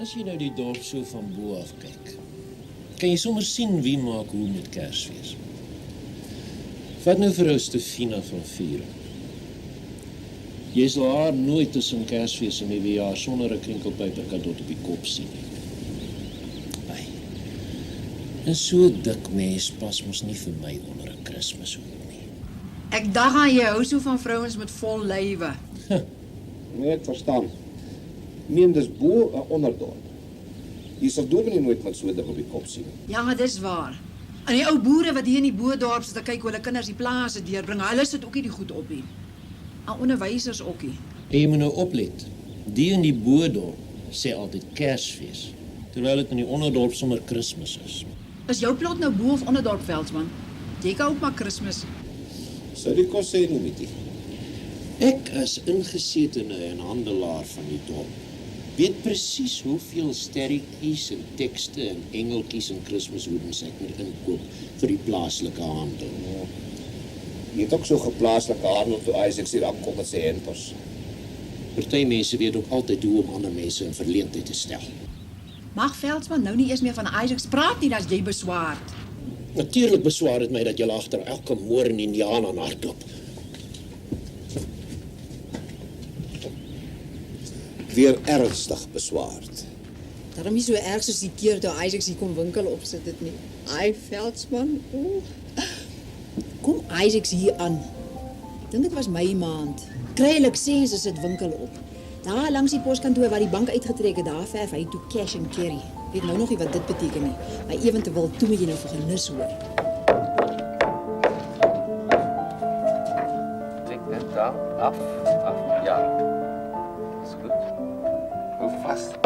As jy nou die dorp so van bo af kyk, kan jy sommer sien wie maak hoe met Kersfees. Vat nou vir ou Stefina van Vuren. Jy sal haar nooit tussen Kersfees en Nuwejaar sonder 'n krinkelpyperkadot op die kop sien nie. Ai. En so dik mens pas mos nie vir my onder 'n Kershoed nie. Ek dag aan jy hou so van vrouens met vol lywe. Nee, ek verstaan. Neem dis bo 'n onderdorp. Jy sal dominee nooit met so dik op die kop sien. Ja, dis waar. En die ou boere wat hier in die boerdorp sit te kyk hoe hulle kinders die plase deurbring, hulle sit ook nie die goed op nie. En onderwysers ook nie. En jy moet nou oplet. Die in die boerdorp sê altyd Kersfees, terwyl dit in die onderdorp sommer Kersfees is. Is jou plot nou bo of onderdorp, Veldsmann? Jy kan ook maar Kersfees. Sou die kos sê nie met die. Ek as ingesetene en handelaar van die dorp weet presies hoeveel sterretjies en tekste en engeltjies en Kershoedens ek moet inkoop vir die plaaslike handel. Ja. Jy het ook so geplaaslike handel toe Isaac hier aankom met sy hempers. Party mense weet ook altyd hoe om ander mense in verleentheid te stel. Mag Veldsmann nou nie eers meer van Isaacs praat nie, as jy beswaard. Natuurlik beswaar dit my dat jy agter elke moor en Indiaan aan hardloop. Weer ernstig beswaard. Daarom nie so erg soos die keer toe Isaac hier kom winkel opsit dit nie. Ai Veldsmann, Kom Isaac hier aan. Dink dit was my maand. Kry hy lisensie sit winkel op. Daar langs die poskantoor waar die bank uitgetrek het, daar verf hy toe cash and carry. Weet nou nog nie wat dit beteken nie. Maar ewentueel toe moet jy nou vir genis hoor. Tik net daar, af, ja. Is goed. Hou vast.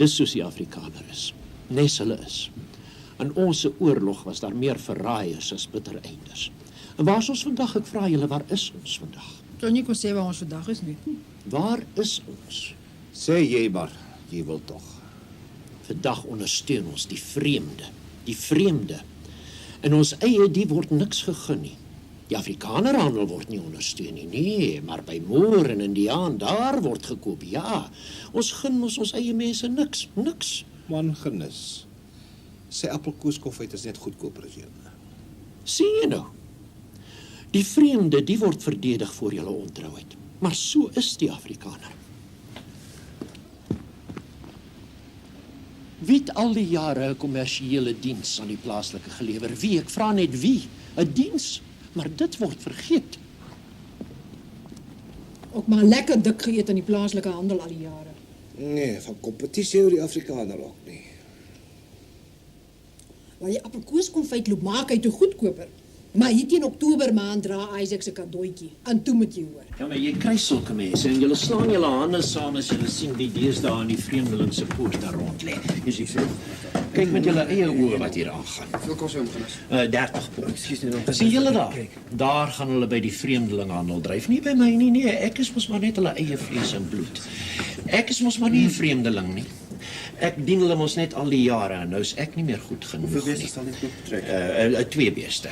Dis soos die Afrikaner is. Nes hulle is. In ons oorlog was daar meer verraaiers as bittereinders. En waar is ons vandag? Ek vra julle, waar is ons vandag? Sou nie kon sê waar ons vandag is nie. Waar is ons? Sê jy maar, jy wil tog. Vandag ondersteun ons die vreemde. Die vreemde. En ons eie, die word niks gegun nie. Die Afrikanerhandel word nie ondersteun nie, nee, maar by Moor en Indiaan, daar word gekoop, ja. Ons gun ons eie mense niks. Man genis. Sy appelkoeskonfyt is net goedkoper as joune. Sien jy nou? Die vreemde, die word verdedig voor julle ontrouheid. Maar so is die Afrikaner. Wie het al die jare 'n kommersiële diens aan die plaaslike gelewer? Wie? Ek vra net wie? 'n Diens? Maar dit word vergeet. Ook maar lekker dik geëet in die plaaslike handel al die jare. Nee, van kompetisie hou die Afrikaner ook nie. Waar jy appelkoeskonfyt loop maak hy toe goedkoper. Maar hier teen Oktober maand dra Isaac se kadoetjie. En toe moet jy hoor. Ja, maar jy kry sulke mense en julle slaan julle hande saam as julle sien wie deesdae in die vreemdeling se poort daar rond lê. Jy sien so. Kyk met julle eie oë wat hier aangaan. Hoeveel kos hom genis? 30 pond. Sien julle daar? Daar gaan hulle by die vreemdelinghandel dryf. Nie by my nie, nee. Ek is mos maar net hulle eie vlees en bloed. Ek is mos maar nie 'n vreemdeling nie. Ek dien hulle mos net al die jare en nou is ek nie meer goed genoeg nie. Hoeveel beeste sal dit moet betrek? 2 beeste.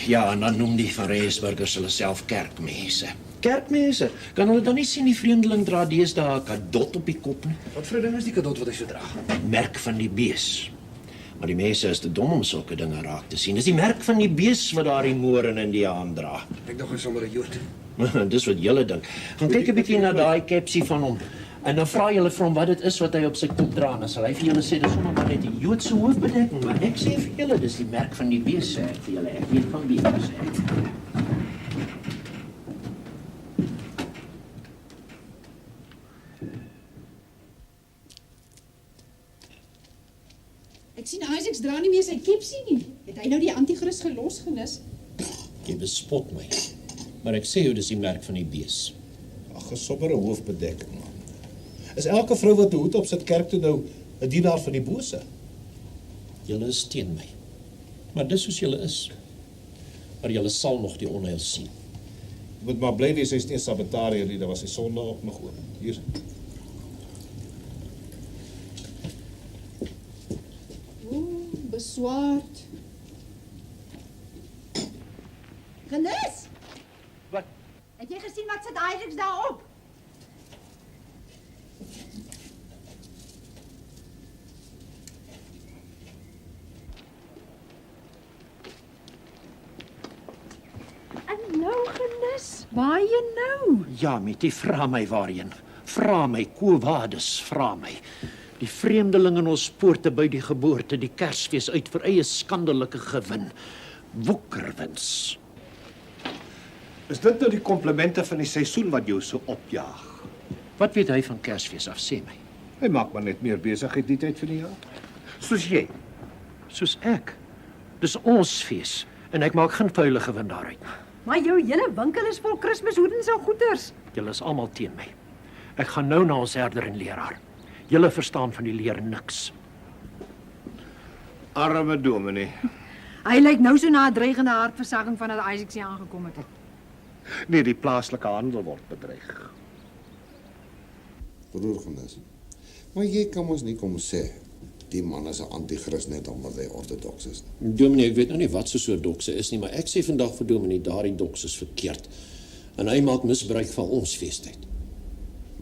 Ja, en dan noem die van Reyesburgers hulle self kerkmense. Kerkmense, kan hulle dan nie sien die vreemdeling dra deesdae 'n kadot op die kop nie? Wat vir 'n ding is die kadot wat hy so dra? Merk van die bees. Maar die mense is te dom om sulke dinge raak te sien. Dis die merk van die bees wat daar die Moor en Indiaan dra. Ek dink hy is sommer 'n Jood. Dis wat julle dink. Gaan kyk 'n bietjie na daai kepsie van hom. En dan vra julle vir hom wat dit is wat hy op sy kop dra. En sal hy vir julle sê dis sommer maar net die Joodse hoofbedekking, maar ek sê vir julle dis die merk van die bees, sê ek vir julle. Ek weet van wie ek sê. Ek sien Isaac dra nie meer sy kepsie nie. Het hy nou die anti-Christ gelos genis? Jy bespot my. Maar ek sê jou dis die merk van die bees. Ag, 'n sommere hoofbedekking, man. Is elke vrou wat 'n hoed op sit kerk toe nou 'n dienaar van die bose? Julle is teen my. Maar dis soos julle is. Maar julle sal nog die onheil sien. Jy moet maar bly wees, hy's nie 'n sabotariër nie, daar was hy Sondag ook nog oop. Hier. Beswaard. Genis, Wat? het jy gesien wat sit Ajax daarop? En nou, Genis, waar jy nou? Ja, Mietie, vra my waarheen. Vra my, Quo Vadis, vra my. Die vreemdeling in ons poorte by die geboorte, die Kersfees uit vir eie skandelike gewin. Woekerwins. Is dit nou die komplimente van die seisoen wat jou so opjaag? Wat weet hy van Kersfees af, sê my? Hy maak maar net meer besigheid die tyd van die jaar. Soos jy. Soos ek. Dis ons fees, en ek maak geen vuile gewin daaruit. Maar jou hele winkel is vol Kershoedens en goeders. Julle is almal teen my. Ek gaan nou na ons herder en leraar. Julle verstaan van die leer niks. Arme dominee. Hy lyk nou so na 'n dreigende hartversagting vandat Isaac hier aangekom het. Nee, die plaaslike handel word bedreig. Broer Genis. Maar jy kan ons nie kom sê die man is 'n anti-kris net omdat hy ortodoks is nie. Dominee, ek weet nou nie wat so soort dokse is nie, maar ek sê vandag vir Dominee, daardie doks is verkeerd. En hy maak misbruik van ons feestyd.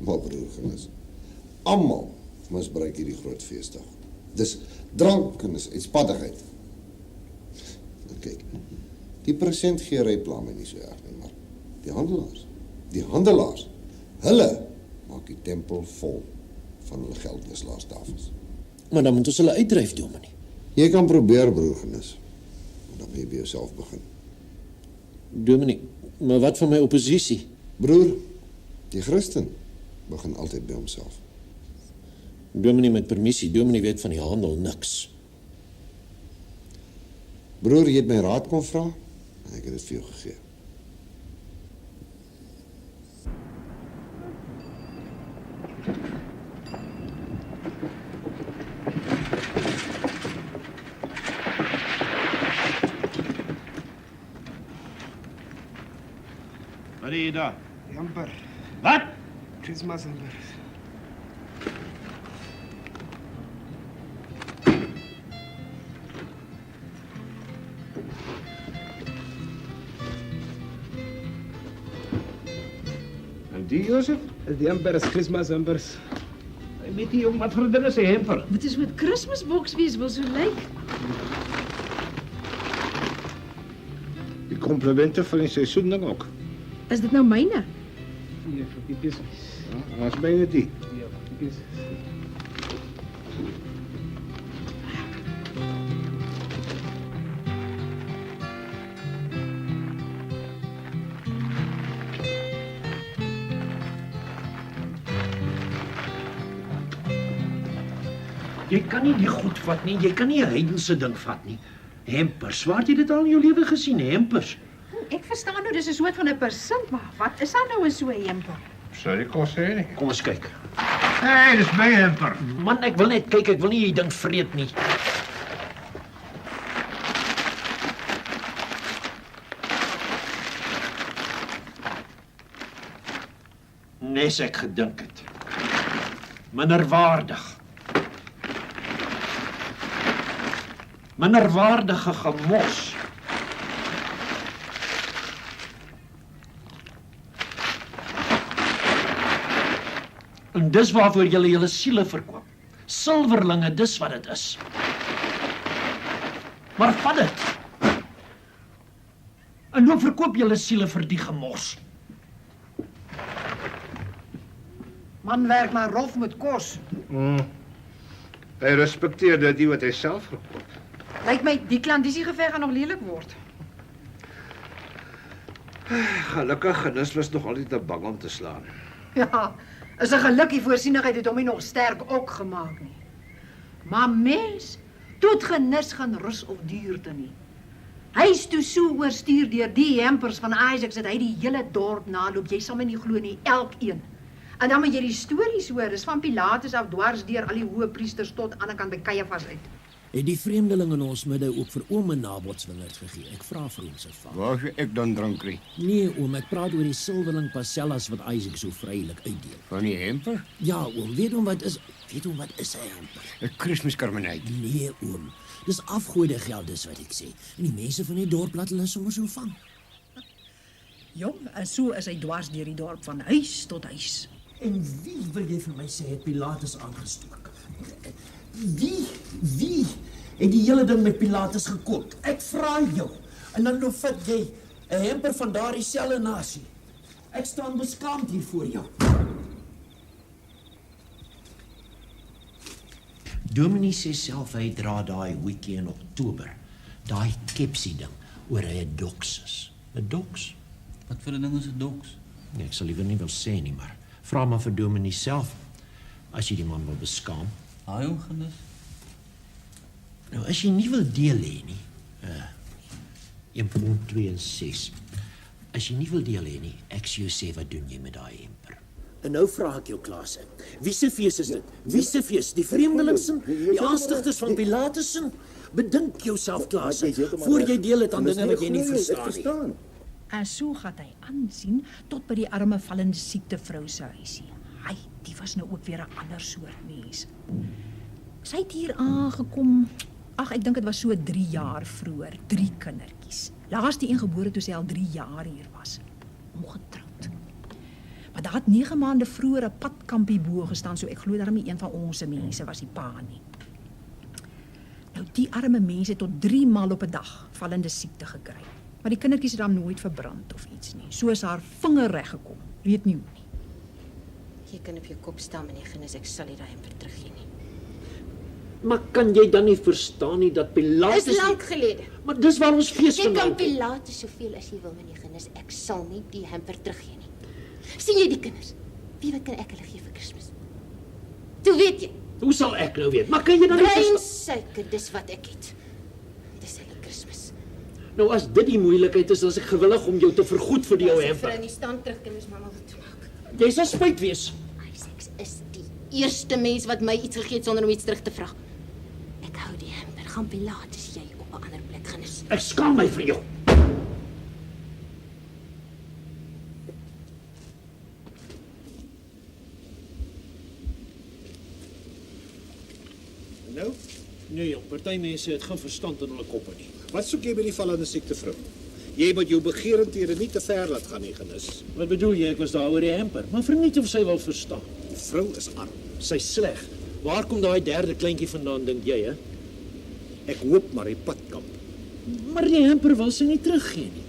Maar broer Genis, almal misbruik hierdie groot feesdag. Dis drank en is uitspaddigheid. Kyk, die persentgeery pla my nie so erg nie, maar die handelaars, hulle maak die tempel vol van hulle geldwislaarstafels. Maar dan moet ons hulle uitdryf, Dominee. Jy kan probeer, broer Genis, maar dan moet jy by jouself begin. Dominee, maar wat van my oppositie? Broer, die Christen begin altyd by homself. Dominee, met permissie, Dominee weet van die handel niks. Broer, jy het my raad kon vra, en ek het dit vir jou gegee. Wat is daar? Jamper, Wat? Christmas hamper. En die Josef? Die hamper is Christmas hampers. Hy weet nie wat vir 'n ding is hy hemper. Dit is met Kersboks wees wil so lyk. Die komplimente van die seisoen ding ook. Is dit nou myne? Ja, vir die business. Ja, as by dit. Ja, vir die business. Jy kan nie die goed vat nie, jy kan nie 'n heidense ding vat nie. Hempers, waar het jy dit al in jou lewe gesien, hempers? Ek verstaan nou dis 'n soort van 'n persint, maar wat is daar nou in so 'n hemper? Sou jy kos hê nie? Kom ons kyk. Hey, dis my hemper. Man, ek wil net kyk, ek wil nie jy ding vreet nie. Nes ek gedink het. Minderwaardig. Minderwaardige gemos. En dis waarvoor julle julle siele verkoop. Silwerlinge, dis wat dit is. Maar vat dit. En hoe verkoop julle siele vir die gemors? Man werk maar rof met kos. Hy respekteer dit nie wat hy self verkoop. Lyk my die klandisiegeveg gaan nog lelik word. Gelukkig Genis was nog altyd te bang om te slaan. Ja, is 'n geluk die voorsienigheid het hom nie nog sterk ook gemaak nie. Maar mens, toe Genis gaan rus of duurte nie. Hy is toe so oorstuur deur die hempers van Isaac dat hy die hele dorp naloop. Jy sal my nie glo nie, elkeen. En dan moet jy die stories hoor, dis van Pilatus af dwars deur al die hoë priesters tot aan die kant by Caiaphas uit. Het die vreemdeling in ons midde ook vir oom 'n nabotswingerd gegee? Ek vra vir hom se vader. Waar sou ek dan drank kry? Nee, oom, ek praat oor die silwerling pasellas wat Isaac so vrylik uitdeel. Van die hemper? Ja, oom, weet hom wat is 'n hemper? 'n Kersmiskarmenij. Nee, oom. Dis afgode geld, dis wat ek sê. En die mense van die dorp laat hulle sommer so vang. Jong, en so is hy dwars deur die dorp van huis tot huis. En wie wil jy vir my sê het Pilatus aangestook? Wie het die hele ding met Pilatus gekoop? Ek vra jou. En dan nou vat jy 'n hemper van daardie selfe nasie. Ek staan beskaamd hier voor jou. Dominee sê self hy dra daai hoedjie in Oktober. Daai kepsie ding oor hy 'n doks is. 'n Doks? Wat vir 'n ding is 'n doks? Nee, ek sal liever nie wil sê nie, maar vra maar vir Dominee self as jy die man wil beskaam. Haai hom genis. Nou, as jy nie wil deel hê nie, 1.26. As jy nie wil deel hê nie, ek sê jou sê, wat doen jy met daai hemper? En nou vra ek jou, Klaas, wie se fees is dit? Wie se fees? Die vreemdelingsin? Die aanstigters van Pilatusin? Bedink jouself, Klaas, voor jy deel het aan dinge wat jy nie verstaan nie. En so gaan hy aansien tot by die arme vallende siekte vrou se huisie. Hy, die was nou ook weer 'n ander soort mens. Sy het hier aangekom, ek dink dit was so 3 jaar vroeër, 3 kindertjies. Laaste een gebore toe sy al 3 jaar hier was, ongetroud. Maar daar het 9 maande vroeër 'n padkampie bo gestaan, so ek glo daarmee een van ons mense was die pa nie. Nou die arme mense het tot 3 maal op 'n dag vallende siekte gekry. Maar die kindertjies het dan nooit verbrand of iets nie. So is haar vinger reg gekom. Weet nie hoe nie. Jy kan op jou kop staan, meneer Ginnis, ek sal nie daai hemper teruggee nie. Maar kan jy dan nie verstaan nie dat Pilatus... Dis lank gelede. Maar dis waar ons fees Jy vandaan kan kom. Pilatus soveel as jy wil, meneer Ginnis, ek sal nie die hemper teruggee nie. Sien jy die kinders? Wie wat kan ek hulle gee vir Kersfees? Toe weet jy. Hoe sal ek nou weet? Maar kan jy dan nie Bruin verstaan? suiker, dis wat ek het. Dis hulle Kersfees. Nou as dit die moeilikheid is, dan is ek gewillig om jou te vergoed vir die jou hemper. Vrou, nie staan terug, kinders, mamma wil toemaak. Jy sal spyt wees. Isaac is die eerste mens wat my iets gegee het sonder om iets terug te vra. Ek hou die hemper, gaan Pilatus jy op 'n ander plek Ginnis. Ek skaam my vir jou. Nou, Nee jong, party mense het geen verstand in hulle koppe nie. wat soek jy by die vallende siektevrou? Jy moet jou begerenthede nie te ver laat gaan nie, Ginnis. Wat bedoel jy? Ek was daar oor die hemper. Maar verniet of sy wil verstaan. Die vrou is arm. Sy's sleg. Waar kom daai derde kleintjie vandaan, dink jy, hè? Ek hoop maar die padkamp. Maar die hemper wil sy nie teruggee nie.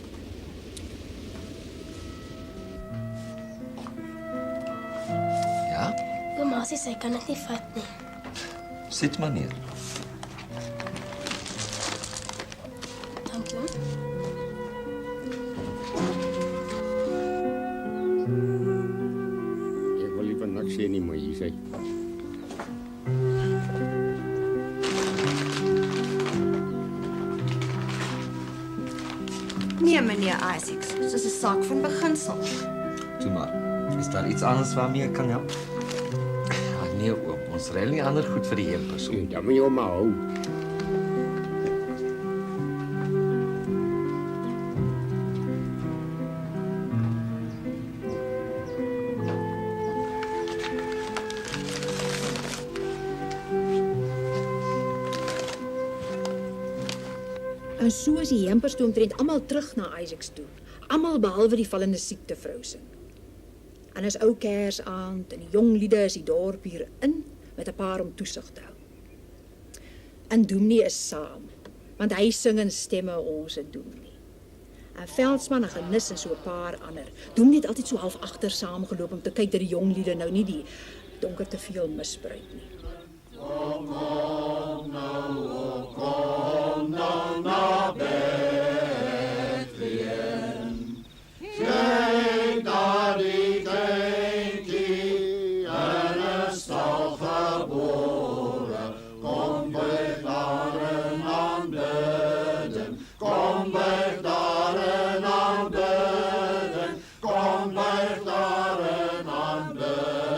Ja? Ouma sê sy kan dit nie vat nie. Sit maar neer. Dankie, oom. Ek wil liever niks sê nie, maar hier sê. Nee, meneer Isaacs, dit is 'n saak van beginsel. Toe maar. Is daar iets anders waarmee ek kan help? Nee, oom. Ons ruil nie ander goed vir die hempers. Dan moet jy hom maar hou. En so is die hempers toe omtrent almal terug na Isaacs toe. Almal behalwe die vallende siekte vrou se. En as ou Kersaand en die jong liede is die dorp hier in met 'n paar om toesig te hou. En Dominee is saam, want hy sing in stemme ons het Dominee. En Veldsmann en Genis en so 'n paar ander. Dominee het altyd so half agter saamgeloop om te kyk dat die jong liede nou nie die donker te veel misbruik nie. Kom nou na Bethlehem. Kyk daar die kleintjie in 'n stal gebore. Kom buig daar en aanbidden. Kom buig daar en aanbidden. Kom buig daar en aanbidden.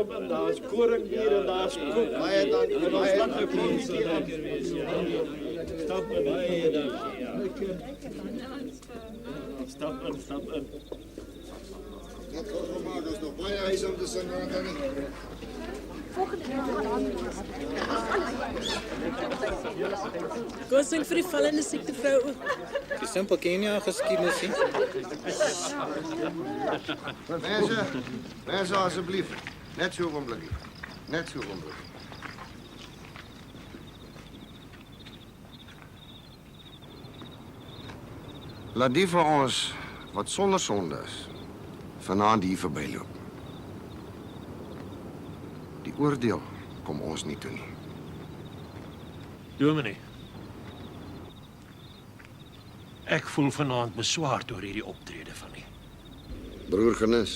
kom en daar's koringbier en daar's koek. Baie dankie, En ons baie laat dankie. die mense lekker wees. Stap in, baie dankie. Stap in. Wat gou maak ons nog baie huis om te sing aan dan nie. Kom sing vir die vallende siektevrou ook. Die simpel ken jy haar geskiedenis nie. Mense asseblief, net so 'n oomblik. Net so 'n oomblik. Laat die van ons wat sonder sonde is, vanaand hier verbyloop. Die oordeel kom ons nie toe nie. Dominee. Ek voel vanaand beswaard oor hierdie optrede van u. Broer Genis,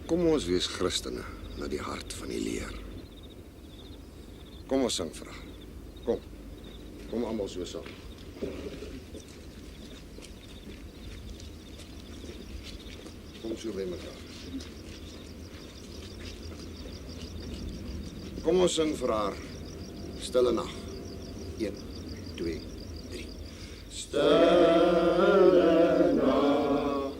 kom ons wees Christene na die hart van die leer. Kom ons sing vir haar. Kom almal so saam. Kom so by mekaar. Kom ons sing vir haar. Stille nag. 1, 2, 3. Stille nag,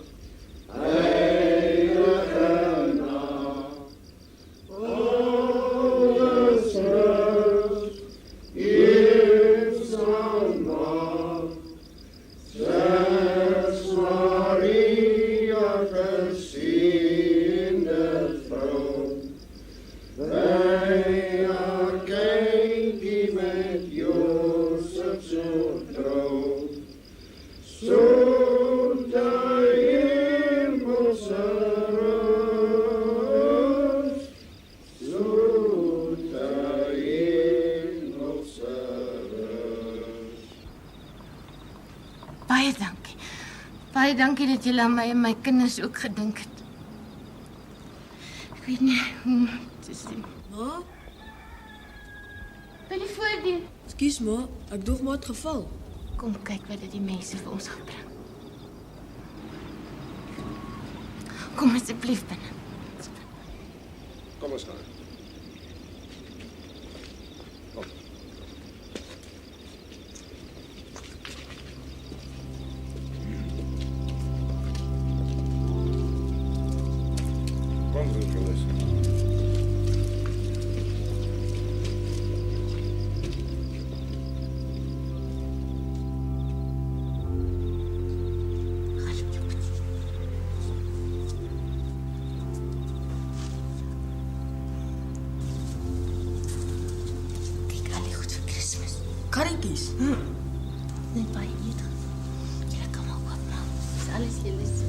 heilige nag, alles rust, eensaam maak, slechts Maria geseende vrou, bij haar kindje met Jozef zo trouw. Zoet de hemelse rust, zoet de hemelse rust. Baie dankie. Baie dankie dat julle aan my en my kinders ook gedink het. Ek weet nie hoe om te sê. Ma, By die voordeur. ekskuus ma, ek dog maar het geval. Kom kyk wat dit die mense vir ons gebring. Kom asseblief binne. Kom ons gaan. Kom. Kom, broer Genis. Karretjies. Net baie eerder. Julle kan maar oopmaak. Dis alles julle se.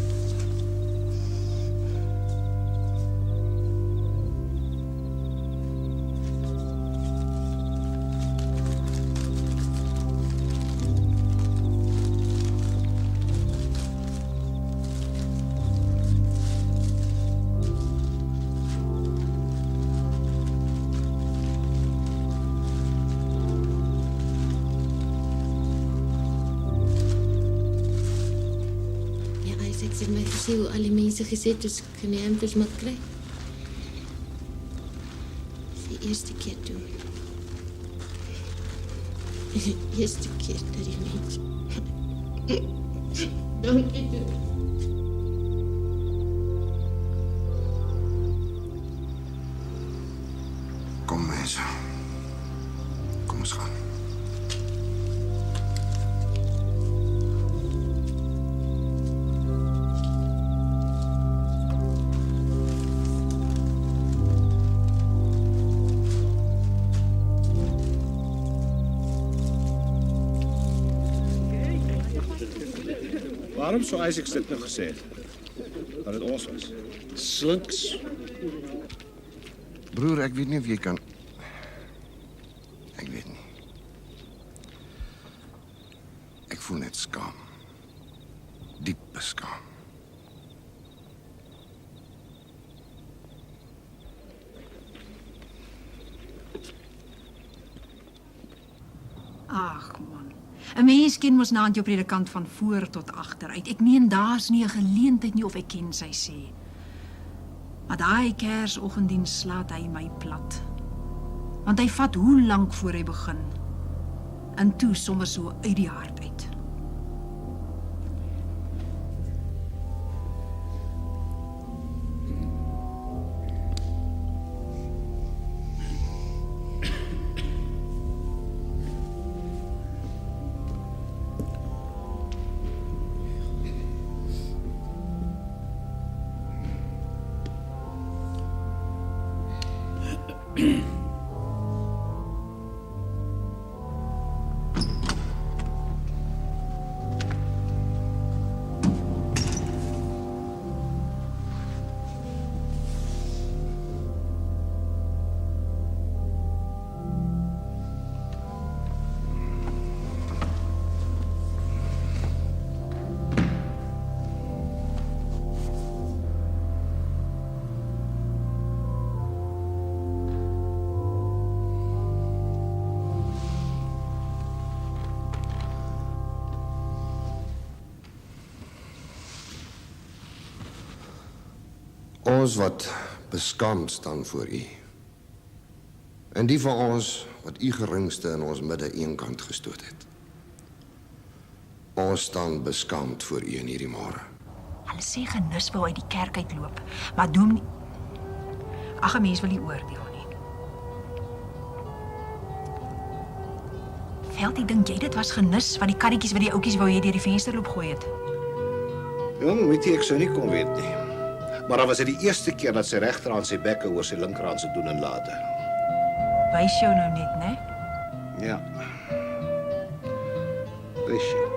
Ek het my gesê hoe al die mense gesê het, dus kan die hempels maar kry. Dis die eerste keer toe. Die eerste keer dat die mense... Dankie toe. Kom mense. Kom ons gaan. Waarom sou Isaac dit nou gesê het? Dat dit ons was. Slinks. Broer, ek weet nie of jy kan... Ek weet nie. Ek voel net skaam. Diepe skaam. Ag man. 'n Mens ken mos naand jou predikant van voor tot agteruit. Ek meen daar's nie 'n geleentheid nie of ek ken sy sê. Maar daai Kersoggenddiens slaat hy my plat. Want hy vat hoe lank voor hy begin. En toe sommer so uit die hart uit. Ons wat beskaamd staan voor u. En die van ons wat u geringste in ons midde eenkant gestoot het. Ons staan beskaamd voor u in hierdie môre. Hulle sê Genus wou uit die kerk uitloop, maar Dominee... Ag, 'n mens wil nie oordeel nie. Veldie, dink jy dit was Genus wat die karretjies wat die oudjies wou hê deur die vensterloop gooi het? Jong, weet jy, ek sou nie kon weet nie. Maar dan was dit die eerste keer dat sy regterhand sy bekke oor sy linkerhand se doen en late. Wys jou nou net, né? Ja. Wys jou.